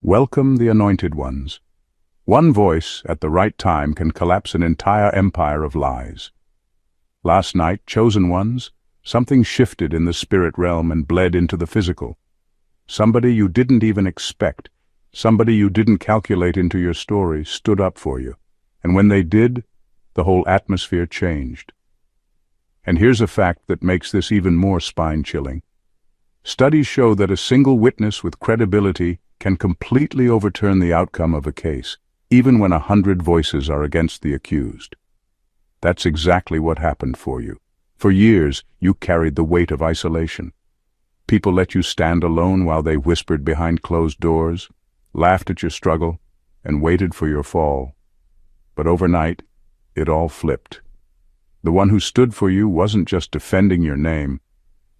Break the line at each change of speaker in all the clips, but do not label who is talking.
Welcome the anointed ones. One voice at the right time can collapse an entire empire of lies. Last night, chosen ones, something shifted in the spirit realm and bled into the physical. Somebody you didn't even expect, somebody you didn't calculate into your story, stood up for you. And when they did, the whole atmosphere changed. And here's a fact that makes this even more spine-chilling. Studies show that a single witness with credibility can completely overturn the outcome of a case, even when 100 voices are against the accused. That's exactly what happened for you. For years, you carried the weight of isolation. People let you stand alone while they whispered behind closed doors, laughed at your struggle, and waited for your fall. But overnight, it all flipped. The one who stood for you wasn't just defending your name.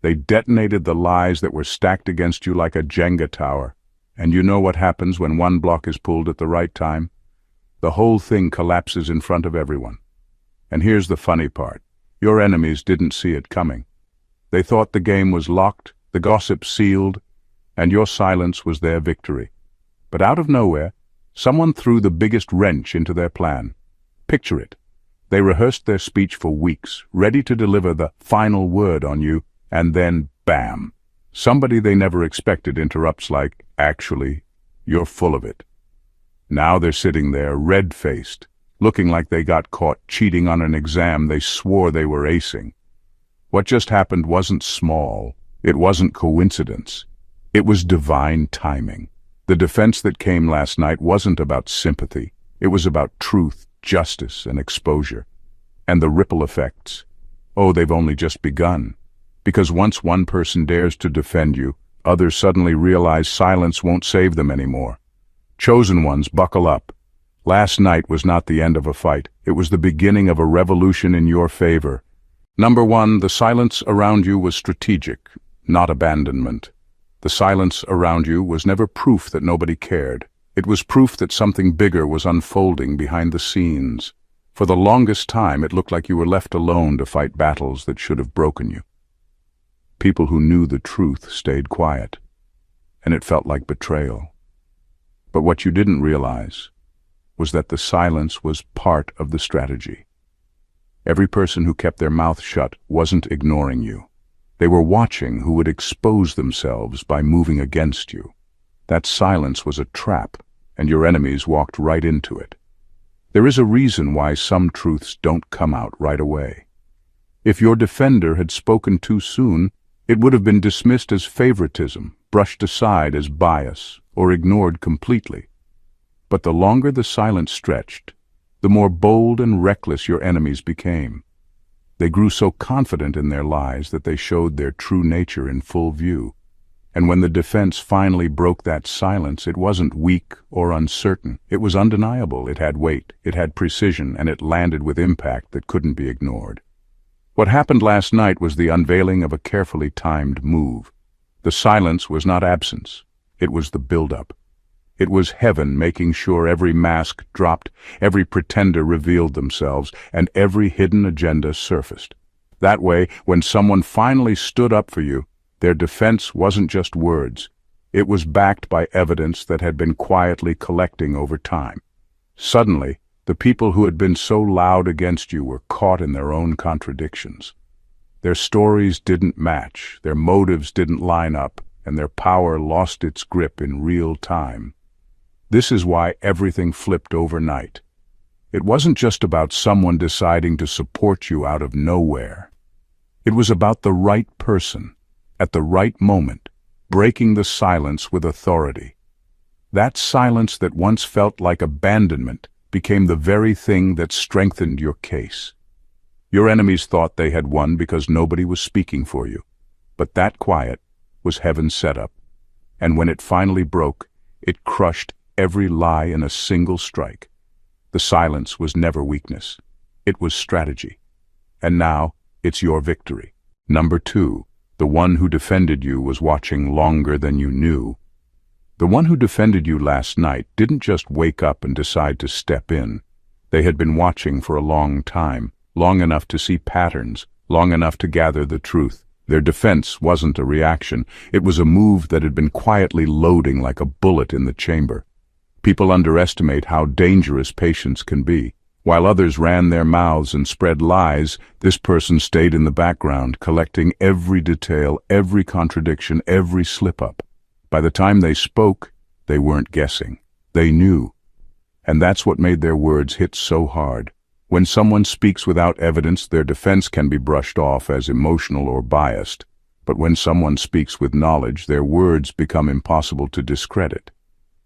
They detonated the lies that were stacked against you like a Jenga tower. And you know what happens when one block is pulled at the right time? The whole thing collapses in front of everyone. And here's the funny part. Your enemies didn't see it coming. They thought the game was locked, the gossip sealed, and your silence was their victory. But out of nowhere, someone threw the biggest wrench into their plan. Picture it. They rehearsed their speech for weeks, ready to deliver the final word on you, and then, bam! Somebody they never expected interrupts like, "Actually, you're full of it." Now they're sitting there, red-faced, looking like they got caught cheating on an exam they swore they were acing. What just happened wasn't small. It wasn't coincidence. It was divine timing. The defense that came last night wasn't about sympathy. It was about truth, justice, and exposure. And the ripple effects. Oh, they've only just begun. Because once one person dares to defend you, others suddenly realize silence won't save them anymore. Chosen ones, buckle up. Last night was not the end of a fight. It was the beginning of a revolution in your favor. Number one, the silence around you was strategic, not abandonment. The silence around you was never proof that nobody cared. It was proof that something bigger was unfolding behind the scenes. For the longest time, it looked like you were left alone to fight battles that should have broken you. People who knew the truth stayed quiet, and it felt like betrayal. But what you didn't realize was that the silence was part of the strategy. Every person who kept their mouth shut wasn't ignoring you. They were watching who would expose themselves by moving against you. That silence was a trap, and your enemies walked right into it. There is a reason why some truths don't come out right away. If your defender had spoken too soon, it would have been dismissed as favoritism, brushed aside as bias, or ignored completely. But the longer the silence stretched, the more bold and reckless your enemies became. They grew so confident in their lies that they showed their true nature in full view. And when the defense finally broke that silence, it wasn't weak or uncertain. It was undeniable. It had weight, it had precision, and it landed with impact that couldn't be ignored. What happened last night was the unveiling of a carefully timed move. The silence was not absence. It was the build-up. It was heaven making sure every mask dropped, every pretender revealed themselves, and every hidden agenda surfaced. That way, when someone finally stood up for you, their defense wasn't just words. It was backed by evidence that had been quietly collecting over time. Suddenly, the people who had been so loud against you were caught in their own contradictions. Their stories didn't match, their motives didn't line up, and their power lost its grip in real time. This is why everything flipped overnight. It wasn't just about someone deciding to support you out of nowhere. It was about the right person, at the right moment, breaking the silence with authority. That silence that once felt like abandonment became the very thing that strengthened your case. Your enemies thought they had won because nobody was speaking for you. But that quiet was heaven's setup. And when it finally broke, it crushed every lie in a single strike. The silence was never weakness. It was strategy. And now, it's your victory. Number two, the one who defended you was watching longer than you knew. The one who defended you last night didn't just wake up and decide to step in. They had been watching for a long time, long enough to see patterns, long enough to gather the truth. Their defense wasn't a reaction. It was a move that had been quietly loading like a bullet in the chamber. People underestimate how dangerous patience can be. While others ran their mouths and spread lies, this person stayed in the background, collecting every detail, every contradiction, every slip-up. By the time they spoke, they weren't guessing. They knew. And that's what made their words hit so hard. When someone speaks without evidence, their defense can be brushed off as emotional or biased. But when someone speaks with knowledge, their words become impossible to discredit.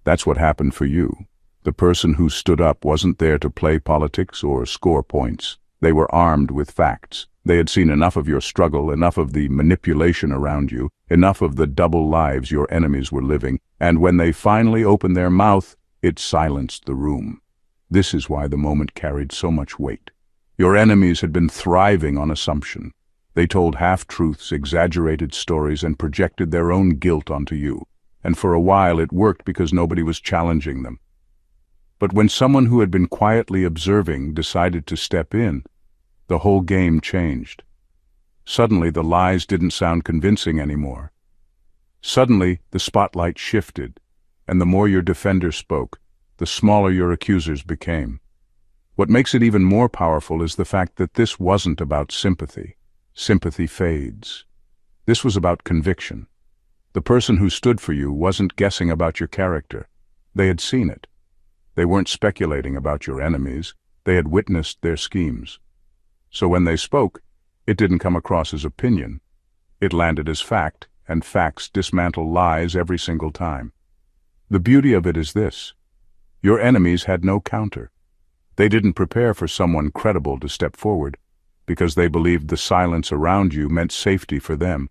That's what happened for you. The person who stood up wasn't there to play politics or score points. They were armed with facts. They had seen enough of your struggle, enough of the manipulation around you, enough of the double lives your enemies were living, and when they finally opened their mouth, it silenced the room. This is why the moment carried so much weight. Your enemies had been thriving on assumption. They told half-truths, exaggerated stories, and projected their own guilt onto you. And for a while it worked because nobody was challenging them. But when someone who had been quietly observing decided to step in, the whole game changed. Suddenly the lies didn't sound convincing anymore. Suddenly the spotlight shifted, and the more your defender spoke, the smaller your accusers became. What makes it even more powerful is the fact that this wasn't about sympathy. Sympathy fades. This was about conviction. The person who stood for you wasn't guessing about your character. They had seen it. They weren't speculating about your enemies. They had witnessed their schemes. So when they spoke, it didn't come across as opinion. It landed as fact, and facts dismantle lies every single time. The beauty of it is this. Your enemies had no counter. They didn't prepare for someone credible to step forward, because they believed the silence around you meant safety for them.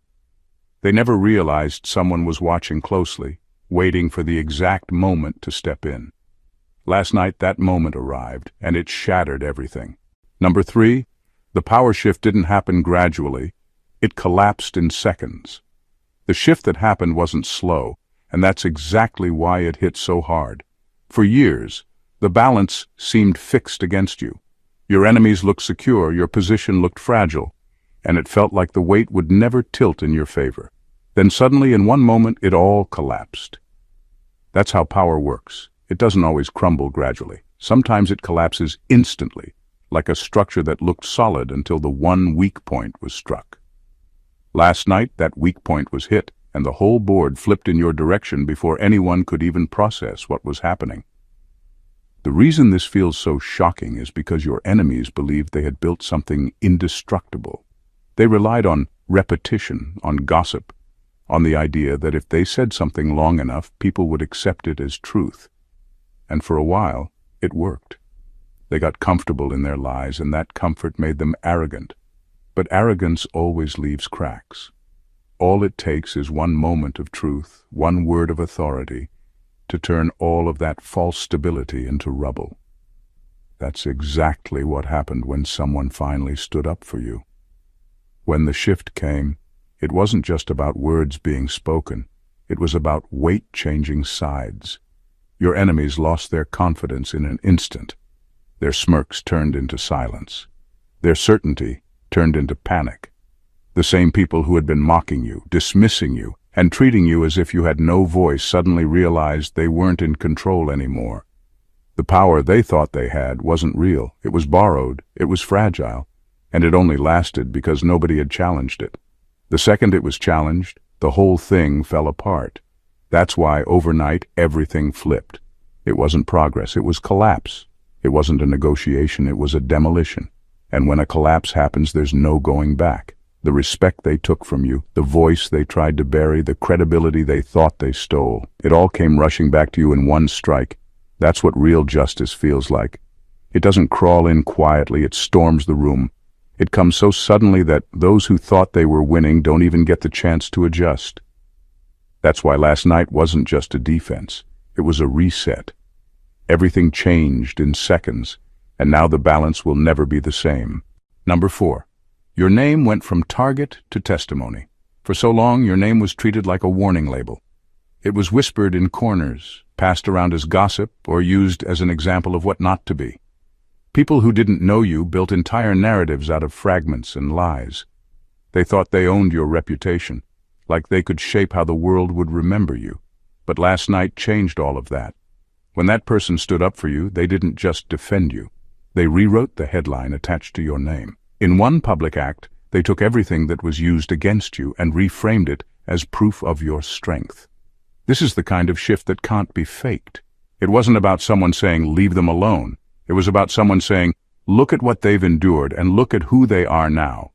They never realized someone was watching closely, waiting for the exact moment to step in. Last night that moment arrived, and it shattered everything. Number 3, the power shift didn't happen gradually. It collapsed in seconds. The shift that happened wasn't slow, and that's exactly why it hit so hard. For years, the balance seemed fixed against you. Your enemies looked secure, your position looked fragile, and it felt like the weight would never tilt in your favor. Then suddenly, in one moment, it all collapsed. That's how power works. It doesn't always crumble gradually. Sometimes it collapses instantly, like a structure that looked solid until the one weak point was struck. Last night, that weak point was hit, and the whole board flipped in your direction before anyone could even process what was happening. The reason this feels so shocking is because your enemies believed they had built something indestructible. They relied on repetition, on gossip, on the idea that if they said something long enough, people would accept it as truth. And for a while, it worked. They got comfortable in their lies, and that comfort made them arrogant. But arrogance always leaves cracks. All it takes is one moment of truth, one word of authority, to turn all of that false stability into rubble. That's exactly what happened when someone finally stood up for you. When the shift came, it wasn't just about words being spoken. It was about weight changing sides. Your enemies lost their confidence in an instant. Their smirks turned into silence. Their certainty turned into panic. The same people who had been mocking you, dismissing you, and treating you as if you had no voice suddenly realized they weren't in control anymore. The power they thought they had wasn't real. It was borrowed, it was fragile, and it only lasted because nobody had challenged it. The second it was challenged, the whole thing fell apart. That's why overnight everything flipped. It wasn't progress, it was collapse. It wasn't a negotiation, it was a demolition. And when a collapse happens, there's no going back. The respect they took from you, the voice they tried to bury, the credibility they thought they stole, it all came rushing back to you in one strike. That's what real justice feels like. It doesn't crawl in quietly, it storms the room. It comes so suddenly that those who thought they were winning don't even get the chance to adjust. That's why last night wasn't just a defense. It was a reset. Everything changed in seconds, and now the balance will never be the same. Number 4. Your name went from target to testimony. For so long, your name was treated like a warning label. It was whispered in corners, passed around as gossip, or used as an example of what not to be. People who didn't know you built entire narratives out of fragments and lies. They thought they owned your reputation, like they could shape how the world would remember you. But last night changed all of that. When that person stood up for you, they didn't just defend you. They rewrote the headline attached to your name. In one public act, they took everything that was used against you and reframed it as proof of your strength. This is the kind of shift that can't be faked. It wasn't about someone saying, leave them alone. It was about someone saying, look at what they've endured and look at who they are now.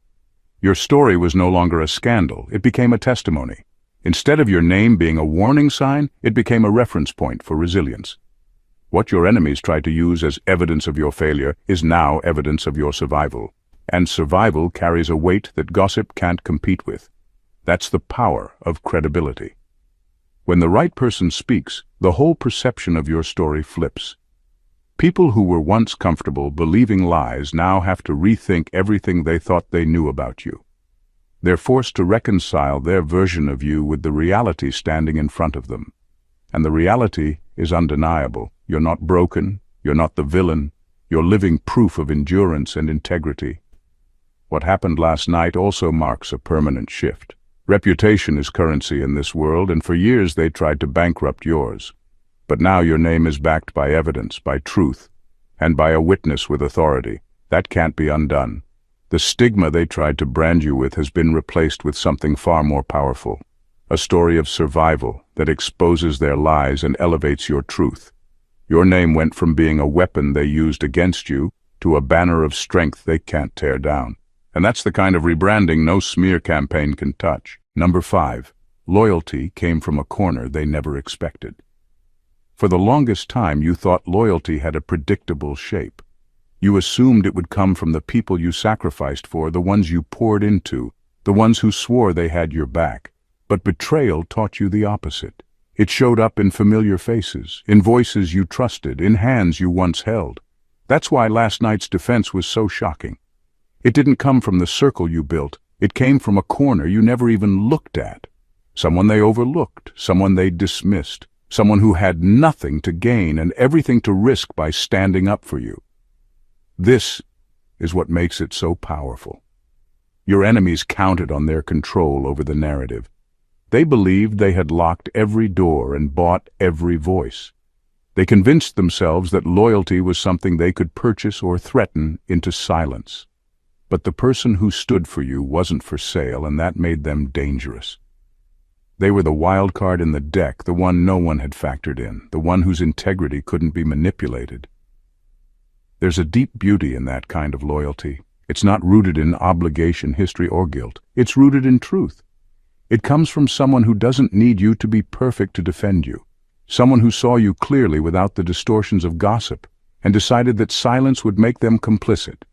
Your story was no longer a scandal. It became a testimony. Instead of your name being a warning sign, it became a reference point for resilience. What your enemies tried to use as evidence of your failure is now evidence of your survival. And survival carries a weight that gossip can't compete with. That's the power of credibility. When the right person speaks, the whole perception of your story flips. People who were once comfortable believing lies now have to rethink everything they thought they knew about you. They're forced to reconcile their version of you with the reality standing in front of them. And the reality is undeniable. You're not broken, you're not the villain, you're living proof of endurance and integrity. What happened last night also marks a permanent shift. Reputation is currency in this world, and for years they tried to bankrupt yours. But now your name is backed by evidence, by truth, and by a witness with authority. That can't be undone. The stigma they tried to brand you with has been replaced with something far more powerful. A story of survival that exposes their lies and elevates your truth. Your name went from being a weapon they used against you to a banner of strength they can't tear down. And that's the kind of rebranding no smear campaign can touch. Number 5. Loyalty came from a corner they never expected. For the longest time, you thought loyalty had a predictable shape. You assumed it would come from the people you sacrificed for, the ones you poured into, the ones who swore they had your back. But betrayal taught you the opposite. It showed up in familiar faces, in voices you trusted, in hands you once held. That's why last night's defense was so shocking. It didn't come from the circle you built. It came from a corner you never even looked at. Someone they overlooked, someone they dismissed, someone who had nothing to gain and everything to risk by standing up for you. This is what makes it so powerful. Your enemies counted on their control over the narrative. They believed they had locked every door and bought every voice. They convinced themselves that loyalty was something they could purchase or threaten into silence. But the person who stood for you wasn't for sale, and that made them dangerous. They were the wild card in the deck, the one no one had factored in, the one whose integrity couldn't be manipulated. There's a deep beauty in that kind of loyalty. It's not rooted in obligation, history, or guilt. It's rooted in truth. It comes from someone who doesn't need you to be perfect to defend you. Someone who saw you clearly without the distortions of gossip and decided that silence would make them complicit.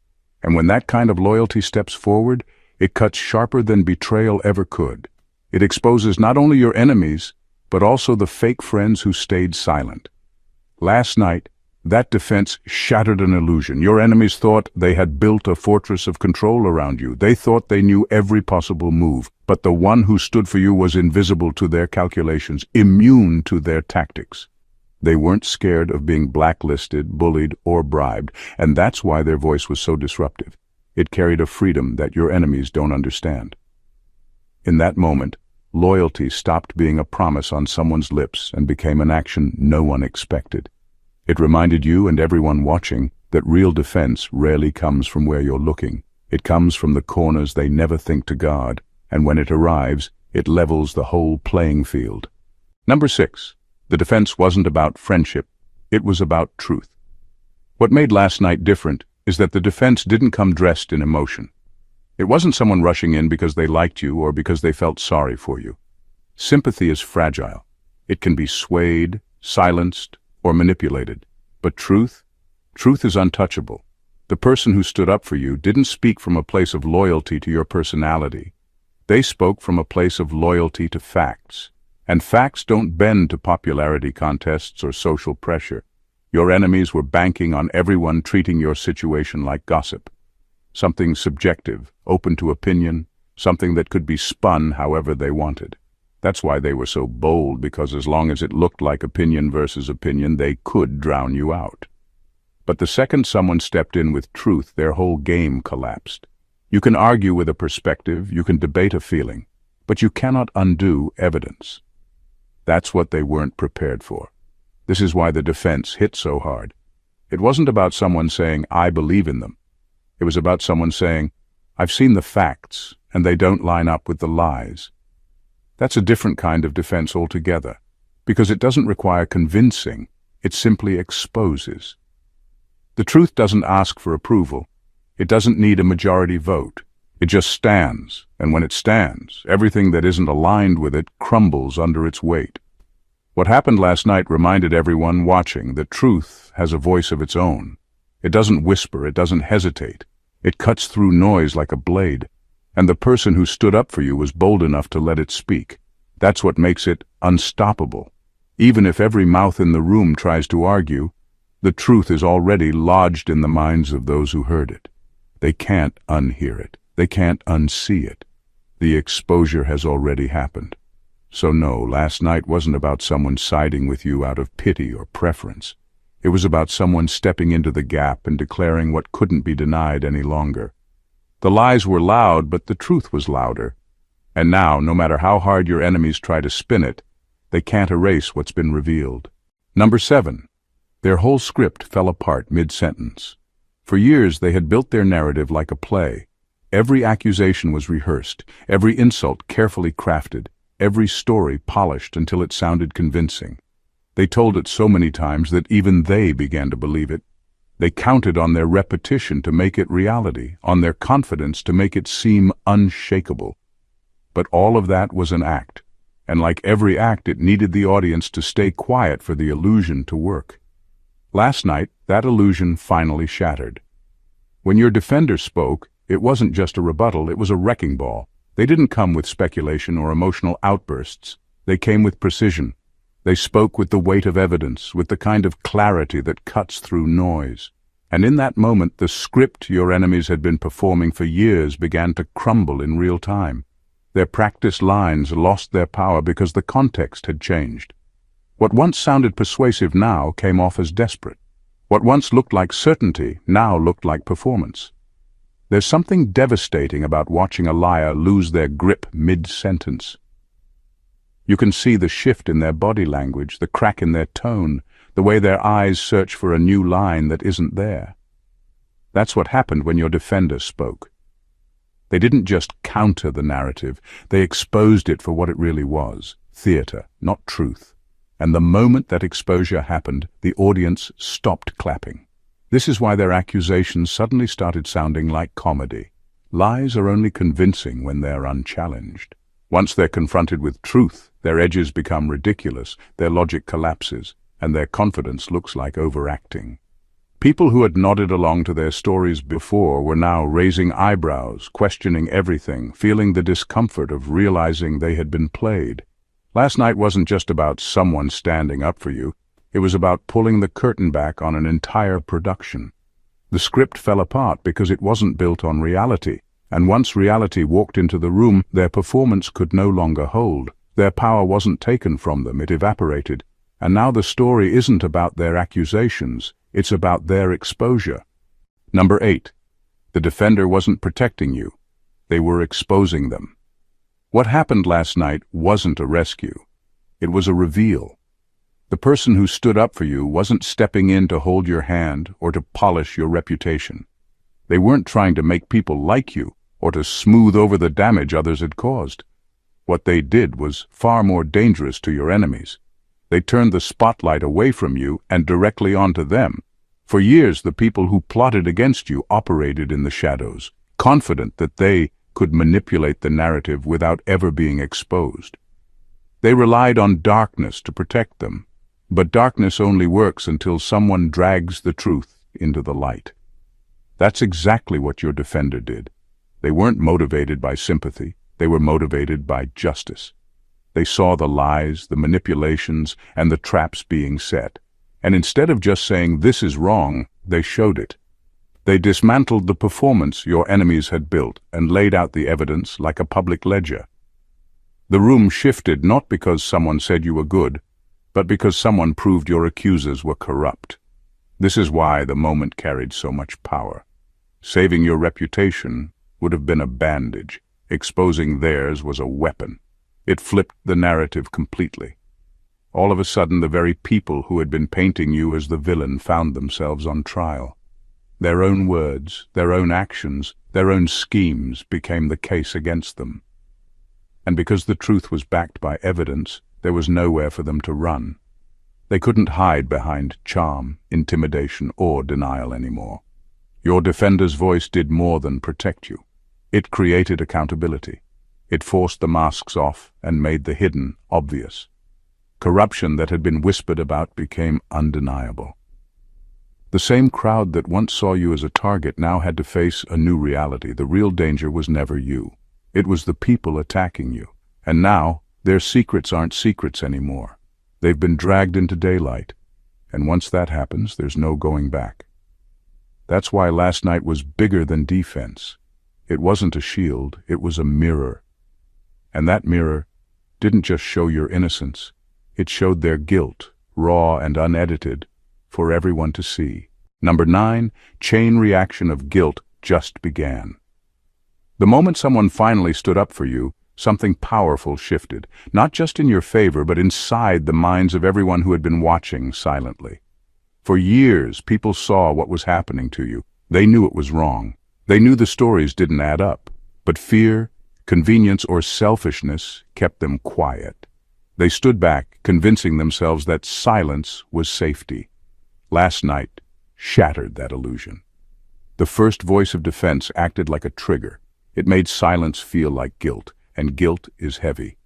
And when that kind of loyalty steps forward, it cuts sharper than betrayal ever could. It exposes not only your enemies, but also the fake friends who stayed silent. Last night, that defense shattered an illusion. Your enemies thought they had built a fortress of control around you. They thought they knew every possible move, but the one who stood for you was invisible to their calculations, immune to their tactics. They weren't scared of being blacklisted, bullied, or bribed, and that's why their voice was so disruptive. It carried a freedom that your enemies don't understand. In that moment, loyalty stopped being a promise on someone's lips and became an action no one expected. It reminded you and everyone watching that real defense rarely comes from where you're looking. It comes from the corners they never think to guard, and when it arrives, it levels the whole playing field. Number 6. The defense wasn't about friendship, it was about truth. What made last night different is that the defense didn't come dressed in emotion. It wasn't someone rushing in because they liked you or because they felt sorry for you. Sympathy is fragile. It can be swayed, silenced, or manipulated. But truth is untouchable. The person who stood up for you didn't speak from a place of loyalty to your personality. They spoke from a place of loyalty to facts. And facts don't bend to popularity contests or social pressure. Your enemies were banking on everyone treating your situation like gossip. Something subjective, open to opinion, something that could be spun however they wanted. That's why they were so bold, because as long as it looked like opinion versus opinion, they could drown you out. But the second someone stepped in with truth, their whole game collapsed. You can argue with a perspective, you can debate a feeling, but you cannot undo evidence. That's what they weren't prepared for. This is why the defense hit so hard. It wasn't about someone saying, "I believe in them." It was about someone saying, "I've seen the facts, and they don't line up with the lies." That's a different kind of defense altogether, because it doesn't require convincing, it simply exposes. The truth doesn't ask for approval. It doesn't need a majority vote. It just stands, and when it stands, everything that isn't aligned with it crumbles under its weight. What happened last night reminded everyone watching that truth has a voice of its own. It doesn't whisper, it doesn't hesitate. It cuts through noise like a blade, and the person who stood up for you was bold enough to let it speak. That's what makes it unstoppable. Even if every mouth in the room tries to argue, the truth is already lodged in the minds of those who heard it. They can't unhear it. They can't unsee it. The exposure has already happened. So no, last night wasn't about someone siding with you out of pity or preference. It was about someone stepping into the gap and declaring what couldn't be denied any longer. The lies were loud, but the truth was louder. And now, no matter how hard your enemies try to spin it, they can't erase what's been revealed. Number 7. Their whole script fell apart mid-sentence. For years they had built their narrative like a play. Every accusation was rehearsed, every insult carefully crafted, every story polished until it sounded convincing. They told it so many times that even they began to believe it. They counted on their repetition to make it reality, on their confidence to make it seem unshakable. But all of that was an act, and like every act, it needed the audience to stay quiet for the illusion to work. Last night, that illusion finally shattered. When your defender spoke, it wasn't just a rebuttal, it was a wrecking ball. They didn't come with speculation or emotional outbursts. They came with precision. They spoke with the weight of evidence, with the kind of clarity that cuts through noise. And in that moment, the script your enemies had been performing for years began to crumble in real time. Their practiced lines lost their power because the context had changed. What once sounded persuasive now came off as desperate. What once looked like certainty now looked like performance. There's something devastating about watching a liar lose their grip mid-sentence. You can see the shift in their body language, the crack in their tone, the way their eyes search for a new line that isn't there. That's what happened when your defender spoke. They didn't just counter the narrative, they exposed it for what it really was, theater, not truth. And the moment that exposure happened, the audience stopped clapping. This is why their accusations suddenly started sounding like comedy. Lies are only convincing when they're unchallenged. Once they're confronted with truth, their edges become ridiculous, their logic collapses, and their confidence looks like overacting. People who had nodded along to their stories before were now raising eyebrows, questioning everything, feeling the discomfort of realizing they had been played. Last night wasn't just about someone standing up for you. It was about pulling the curtain back on an entire production. The script fell apart because it wasn't built on reality, and once reality walked into the room, their performance could no longer hold. Their power wasn't taken from them, it evaporated. And now the story isn't about their accusations, it's about their exposure. Number 8. The defender wasn't protecting you. They were exposing them. What happened last night wasn't a rescue. It was a reveal. The person who stood up for you wasn't stepping in to hold your hand or to polish your reputation. They weren't trying to make people like you or to smooth over the damage others had caused. What they did was far more dangerous to your enemies. They turned the spotlight away from you and directly onto them. For years, the people who plotted against you operated in the shadows, confident that they could manipulate the narrative without ever being exposed. They relied on darkness to protect them, but darkness only works until someone drags the truth into the light. That's exactly what your defender did. They weren't motivated by sympathy, they were motivated by justice. They saw the lies, the manipulations, and the traps being set. And instead of just saying, "This is wrong," they showed it. They dismantled the performance your enemies had built and laid out the evidence like a public ledger. The room shifted not because someone said you were good, but because someone proved your accusers were corrupt. This is why the moment carried so much power. Saving your reputation would have been a bandage. Exposing theirs was a weapon. It flipped the narrative completely. All of a sudden, the very people who had been painting you as the villain found themselves on trial. Their own words, their own actions, their own schemes became the case against them. And because the truth was backed by evidence, there was nowhere for them to run. They couldn't hide behind charm, intimidation, or denial anymore. Your defender's voice did more than protect you. It created accountability. It forced the masks off and made the hidden obvious. Corruption that had been whispered about became undeniable. The same crowd that once saw you as a target now had to face a new reality. The real danger was never you. It was the people attacking you. And now, their secrets aren't secrets anymore. They've been dragged into daylight. And once that happens, there's no going back. That's why last night was bigger than defense. It wasn't a shield, it was a mirror. And that mirror didn't just show your innocence. It showed their guilt, raw and unedited, for everyone to see. Number 9, chain reaction of guilt just began. The moment someone finally stood up for you, something powerful shifted, not just in your favor, but inside the minds of everyone who had been watching silently. For years, people saw what was happening to you. They knew it was wrong. They knew the stories didn't add up. But fear, convenience, or selfishness kept them quiet. They stood back, convincing themselves that silence was safety. Last night shattered that illusion. The first voice of defense acted like a trigger. It made silence feel like guilt, and guilt is heavy.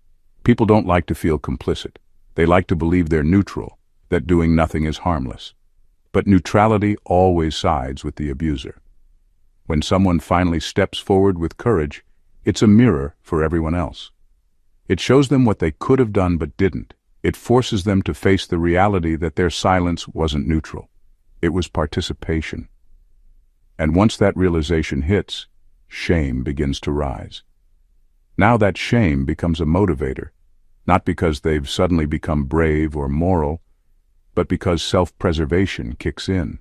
People don't like to feel complicit. They like to believe they're neutral, that doing nothing is harmless. But neutrality always sides with the abuser. When someone finally steps forward with courage, it's a mirror for everyone else. It shows them what they could have done but didn't. It forces them to face the reality that their silence wasn't neutral. It was participation. And once that realization hits, shame begins to rise. Now that shame becomes a motivator, not because they've suddenly become brave or moral, but because self-preservation kicks in.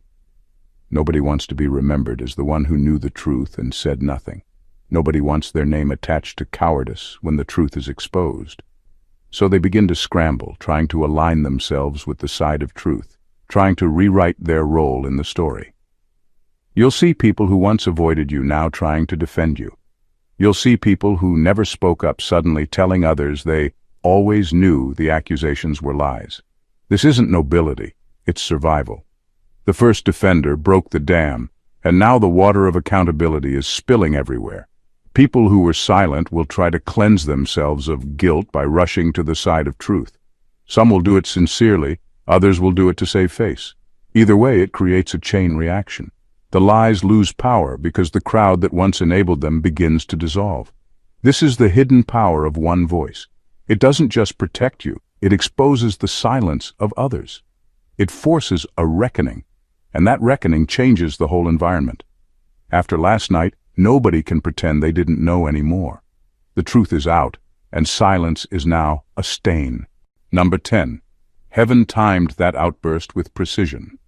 Nobody wants to be remembered as the one who knew the truth and said nothing. Nobody wants their name attached to cowardice when the truth is exposed. So they begin to scramble, trying to align themselves with the side of truth, trying to rewrite their role in the story. You'll see people who once avoided you now trying to defend you. You'll see people who never spoke up suddenly telling others they always knew the accusations were lies. This isn't nobility, it's survival. The first defender broke the dam, and now the water of accountability is spilling everywhere. People who were silent will try to cleanse themselves of guilt by rushing to the side of truth. Some will do it sincerely, others will do it to save face. Either way, it creates a chain reaction. The lies lose power because the crowd that once enabled them begins to dissolve. This is the hidden power of one voice. It doesn't just protect you, it exposes the silence of others. It forces a reckoning, and that reckoning changes the whole environment. After last night, nobody can pretend they didn't know anymore. The truth is out, and silence is now a stain. Number 10. Heaven timed that outburst with precision.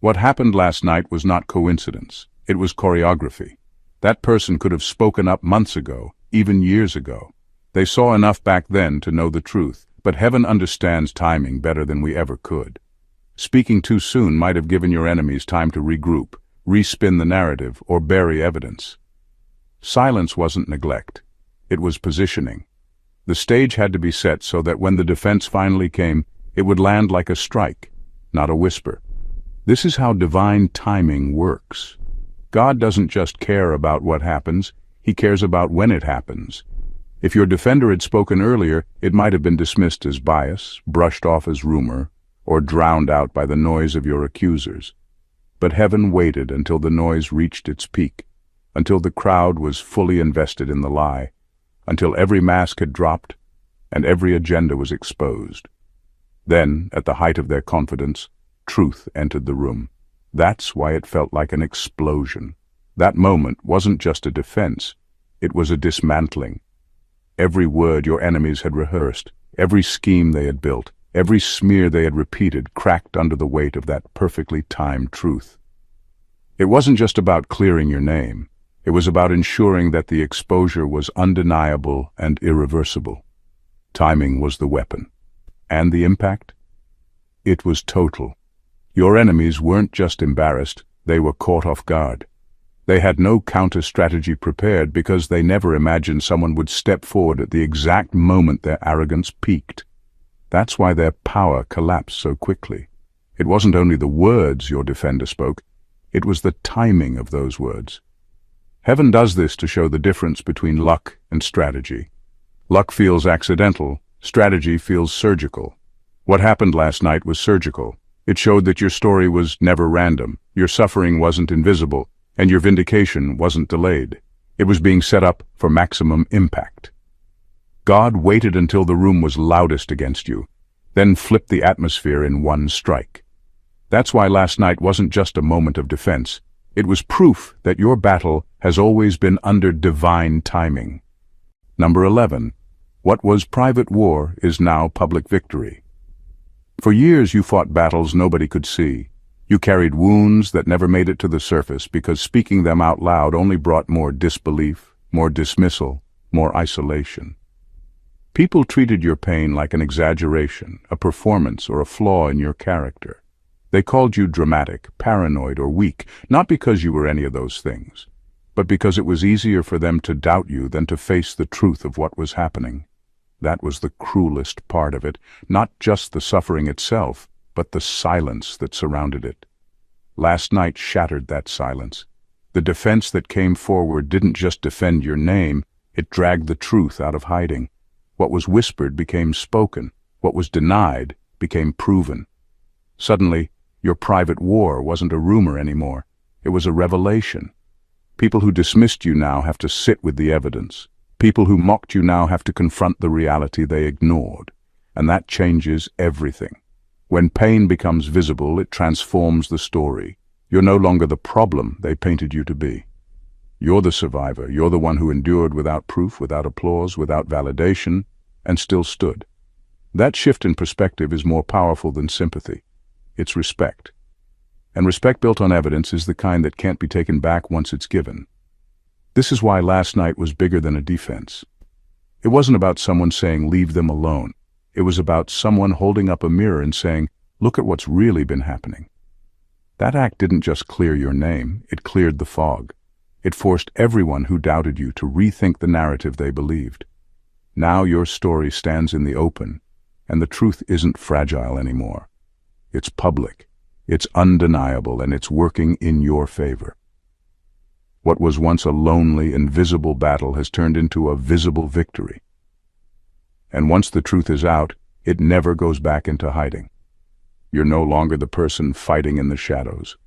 What happened last night was not coincidence. It was choreography. That person could have spoken up months ago, even years ago. They saw enough back then to know the truth, but heaven understands timing better than we ever could. Speaking too soon might have given your enemies time to regroup, respin the narrative, or bury evidence. Silence wasn't neglect. It was positioning. The stage had to be set so that when the defense finally came, it would land like a strike, not a whisper. This is how divine timing works. God doesn't just care about what happens, He cares about when it happens. If your defender had spoken earlier, it might have been dismissed as bias, brushed off as rumor, or drowned out by the noise of your accusers. But heaven waited until the noise reached its peak, until the crowd was fully invested in the lie, until every mask had dropped and every agenda was exposed. Then, at the height of their confidence, truth entered the room. That's why it felt like an explosion. That moment wasn't just a defense, it was a dismantling. Every word your enemies had rehearsed, every scheme they had built, every smear they had repeated cracked under the weight of that perfectly timed truth. It wasn't just about clearing your name. It was about ensuring that the exposure was undeniable and irreversible. Timing was the weapon. And the impact? It was total. Your enemies weren't just embarrassed, they were caught off guard. They had no counter-strategy prepared because they never imagined someone would step forward at the exact moment their arrogance peaked. That's why their power collapsed so quickly. It wasn't only the words your defender spoke, it was the timing of those words. Heaven does this to show the difference between luck and strategy. Luck feels accidental, strategy feels surgical. What happened last night was surgical. It showed that your story was never random, your suffering wasn't invisible, and your vindication wasn't delayed. It was being set up for maximum impact. God waited until the room was loudest against you, then flipped the atmosphere in one strike. That's why last night wasn't just a moment of defense. It was proof that your battle has always been under divine timing. Number 11. What was private war is now public victory. For years you fought battles nobody could see. You carried wounds that never made it to the surface because speaking them out loud only brought more disbelief, more dismissal, more isolation. People treated your pain like an exaggeration, a performance, or a flaw in your character. They called you dramatic, paranoid, or weak, not because you were any of those things, but because it was easier for them to doubt you than to face the truth of what was happening. That was the cruelest part of it, not just the suffering itself, but the silence that surrounded it. Last night shattered that silence. The defense that came forward didn't just defend your name, it dragged the truth out of hiding. What was whispered became spoken. What was denied became proven. Suddenly, your private war wasn't a rumor anymore. It was a revelation. People who dismissed you now have to sit with the evidence. People who mocked you now have to confront the reality they ignored. And that changes everything. When pain becomes visible, it transforms the story. You're no longer the problem they painted you to be. You're the survivor. You're the one who endured without proof, without applause, without validation, and still stood. That shift in perspective is more powerful than sympathy. It's respect. And respect built on evidence is the kind that can't be taken back once it's given. This is why last night was bigger than a defense. It wasn't about someone saying, "Leave them alone." It was about someone holding up a mirror and saying, "Look at what's really been happening." That act didn't just clear your name, it cleared the fog. It forced everyone who doubted you to rethink the narrative they believed. Now your story stands in the open, and the truth isn't fragile anymore. It's public, it's undeniable, and it's working in your favor. What was once a lonely, invisible battle has turned into a visible victory. And once the truth is out, it never goes back into hiding. You're no longer the person fighting in the shadows.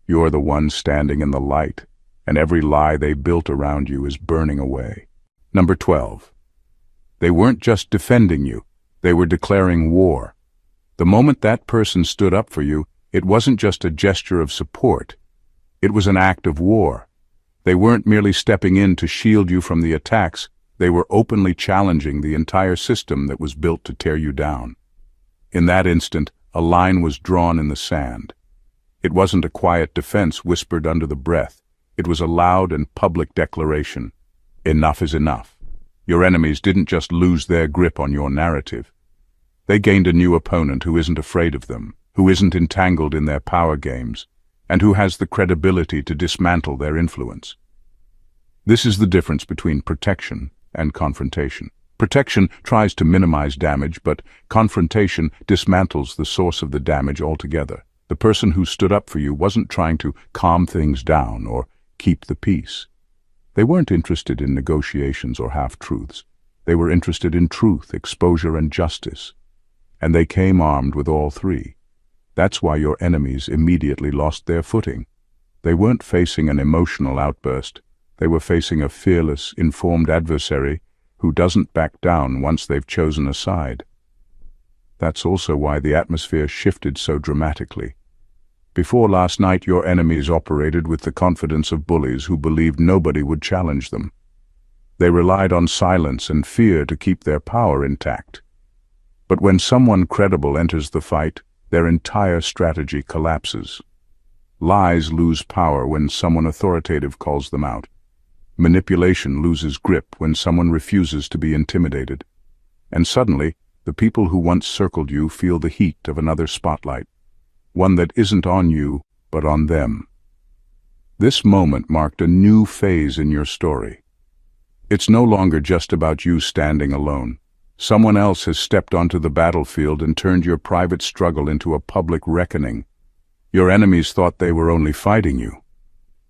You're the one standing in the light, and every lie they built around you is burning away. Number 12. They weren't just defending you, they were declaring war. The moment that person stood up for you, it wasn't just a gesture of support. It was an act of war. They weren't merely stepping in to shield you from the attacks, they were openly challenging the entire system that was built to tear you down. In that instant, a line was drawn in the sand. It wasn't a quiet defense whispered under the breath. It was a loud and public declaration. Enough is enough. Your enemies didn't just lose their grip on your narrative. They gained a new opponent who isn't afraid of them, who isn't entangled in their power games, and who has the credibility to dismantle their influence. This is the difference between protection and confrontation. Protection tries to minimize damage, but confrontation dismantles the source of the damage altogether. The person who stood up for you wasn't trying to calm things down or keep the peace. They weren't interested in negotiations or half-truths. They were interested in truth, exposure, and justice. And they came armed with all three. That's why your enemies immediately lost their footing. They weren't facing an emotional outburst. They were facing a fearless, informed adversary who doesn't back down once they've chosen a side. That's also why the atmosphere shifted so dramatically. Before last night, your enemies operated with the confidence of bullies who believed nobody would challenge them. They relied on silence and fear to keep their power intact. But when someone credible enters the fight, their entire strategy collapses. Lies lose power when someone authoritative calls them out. Manipulation loses grip when someone refuses to be intimidated. And suddenly, the people who once circled you feel the heat of another spotlight, one that isn't on you, but on them. This moment marked a new phase in your story. It's no longer just about you standing alone. Someone else has stepped onto the battlefield and turned your private struggle into a public reckoning. Your enemies thought they were only fighting you.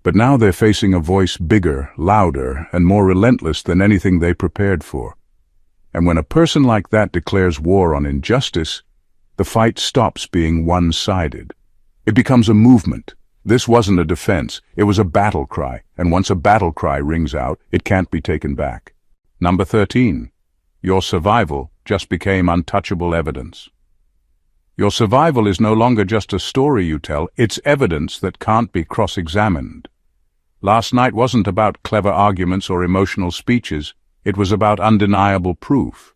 But now they're facing a voice bigger, louder, and more relentless than anything they prepared for. And when a person like that declares war on injustice, the fight stops being one-sided. It becomes a movement. This wasn't a defense, it was a battle cry, and once a battle cry rings out, it can't be taken back. Number 13. Your survival just became untouchable evidence. Your survival is no longer just a story you tell, it's evidence that can't be cross-examined. Last night wasn't about clever arguments or emotional speeches, it was about undeniable proof.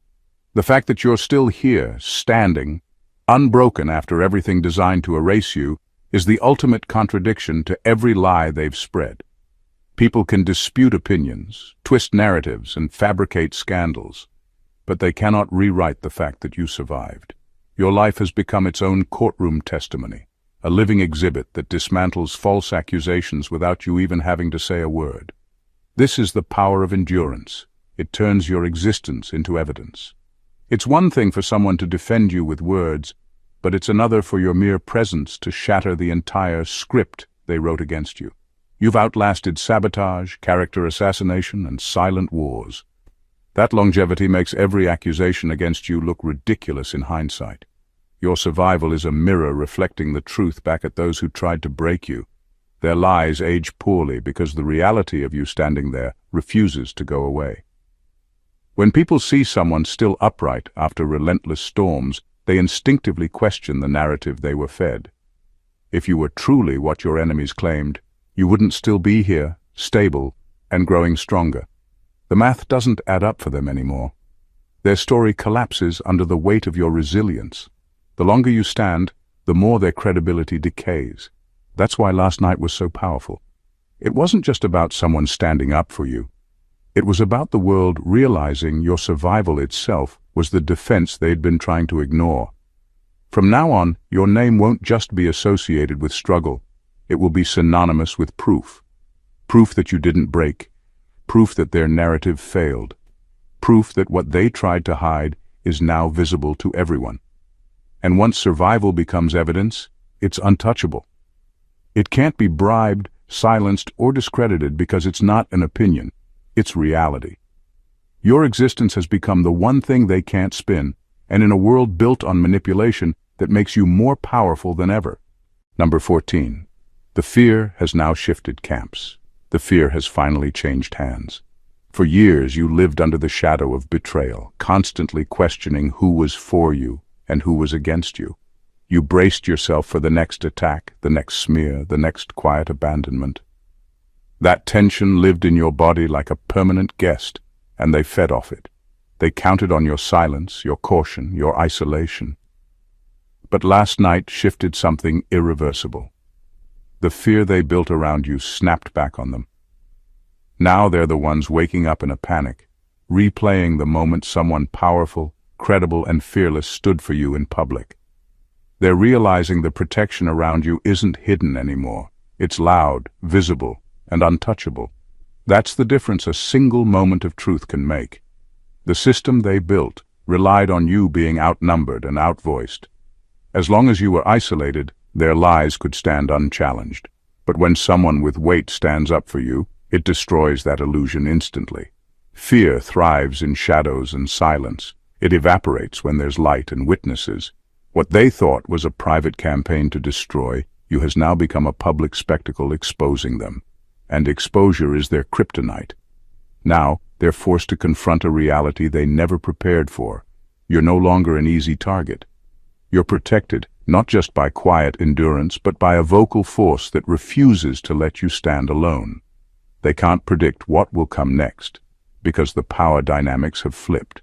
The fact that you're still here, standing, unbroken after everything designed to erase you, is the ultimate contradiction to every lie they've spread. People can dispute opinions, twist narratives, and fabricate scandals, but they cannot rewrite the fact that you survived. Your life has become its own courtroom testimony, a living exhibit that dismantles false accusations without you even having to say a word. This is the power of endurance. It turns your existence into evidence. It's one thing for someone to defend you with words, but it's another for your mere presence to shatter the entire script they wrote against you. You've outlasted sabotage, character assassination, and silent wars. That longevity makes every accusation against you look ridiculous in hindsight. Your survival is a mirror reflecting the truth back at those who tried to break you. Their lies age poorly because the reality of you standing there refuses to go away. When people see someone still upright after relentless storms, they instinctively question the narrative they were fed. If you were truly what your enemies claimed, you wouldn't still be here, stable, and growing stronger. The math doesn't add up for them anymore. Their story collapses under the weight of your resilience. The longer you stand, the more their credibility decays. That's why last night was so powerful. It wasn't just about someone standing up for you. It was about the world realizing your survival itself was the defense they'd been trying to ignore. From now on, your name won't just be associated with struggle. It will be synonymous with proof. Proof that you didn't break. Proof that their narrative failed. Proof that what they tried to hide is now visible to everyone. And once survival becomes evidence, it's untouchable. It can't be bribed, silenced, or discredited because it's not an opinion. It's reality. Your existence has become the one thing they can't spin, and in a world built on manipulation that makes you more powerful than ever. Number 14. The fear has now shifted camps. The fear has finally changed hands. For years you lived under the shadow of betrayal, constantly questioning who was for you and who was against you. You braced yourself for the next attack, the next smear, the next quiet abandonment. That tension lived in your body like a permanent guest, and they fed off it. They counted on your silence, your caution, your isolation. But last night shifted something irreversible. The fear they built around you snapped back on them. Now they're the ones waking up in a panic, replaying the moment someone powerful, credible, and fearless stood for you in public. They're realizing the protection around you isn't hidden anymore. It's loud, visible, and untouchable. That's the difference a single moment of truth can make. The system they built relied on you being outnumbered and outvoiced. As long as you were isolated, their lies could stand unchallenged. But when someone with weight stands up for you, it destroys that illusion instantly. Fear thrives in shadows and silence. It evaporates when there's light and witnesses. What they thought was a private campaign to destroy you has now become a public spectacle exposing them. And exposure is their kryptonite. Now, they're forced to confront a reality they never prepared for. You're no longer an easy target. You're protected, not just by quiet endurance, but by a vocal force that refuses to let you stand alone. They can't predict what will come next, because the power dynamics have flipped.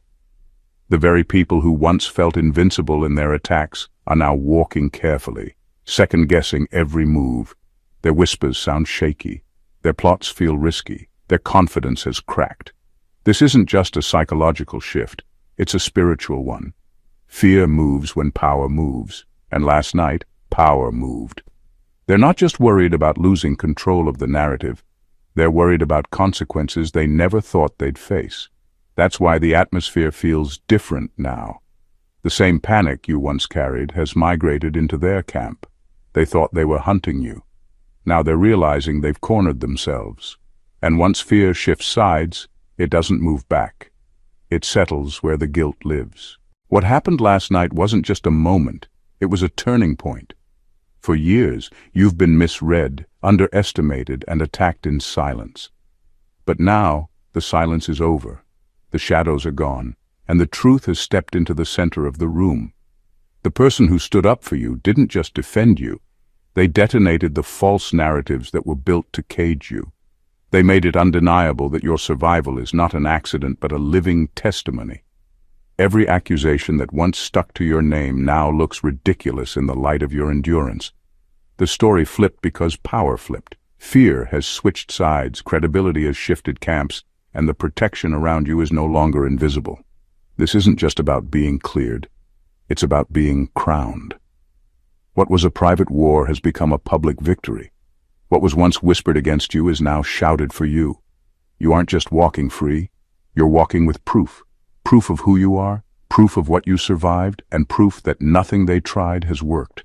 The very people who once felt invincible in their attacks are now walking carefully, second-guessing every move. Their whispers sound shaky. Their plots feel risky, Their confidence has cracked. This isn't just a psychological shift, it's a spiritual one. Fear moves when power moves, and last night, power moved. They're not just worried about losing control of the narrative, they're worried about consequences they never thought they'd face. That's why the atmosphere feels different now. The same panic you once carried has migrated into their camp. They thought they were hunting you. Now they're realizing they've cornered themselves. And once fear shifts sides, it doesn't move back. It settles where the guilt lives. What happened last night wasn't just a moment, it was a turning point. For years, you've been misread, underestimated, and attacked in silence. But now, the silence is over. The shadows are gone, and the truth has stepped into the center of the room. The person who stood up for you didn't just defend you. They detonated the false narratives that were built to cage you. They made it undeniable that your survival is not an accident but a living testimony. Every accusation that once stuck to your name now looks ridiculous in the light of your endurance. The story flipped because power flipped. Fear has switched sides, credibility has shifted camps, and the protection around you is no longer invisible. This isn't just about being cleared. It's about being crowned. What was a private war has become a public victory. What was once whispered against you is now shouted for you. You aren't just walking free, you're walking with proof. Proof of who you are, proof of what you survived, and proof that nothing they tried has worked.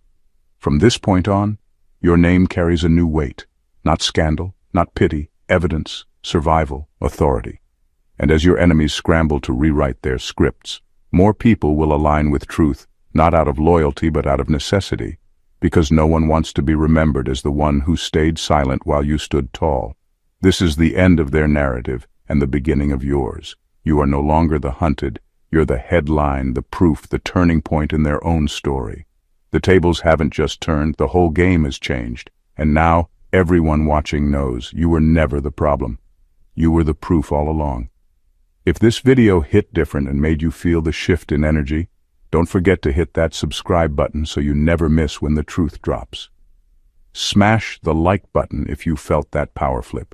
From this point on, your name carries a new weight. Not scandal, not pity, evidence, survival, authority. And as your enemies scramble to rewrite their scripts, more people will align with truth, not out of loyalty but out of necessity, because no one wants to be remembered as the one who stayed silent while you stood tall. This is the end of their narrative and the beginning of yours. You are no longer the hunted, you're the headline, the proof, the turning point in their own story. The tables haven't just turned, the whole game has changed, and now everyone watching knows you were never the problem. You were the proof all along. If this video hit different and made you feel the shift in energy, don't forget to hit that subscribe button so you never miss when the truth drops. Smash the like button if you felt that power flip.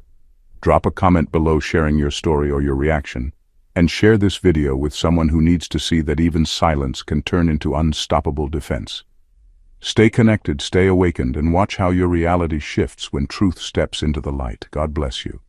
Drop a comment below sharing your story or your reaction, and share this video with someone who needs to see that even silence can turn into unstoppable defense. Stay connected, stay awakened, and watch how your reality shifts when truth steps into the light. God bless you.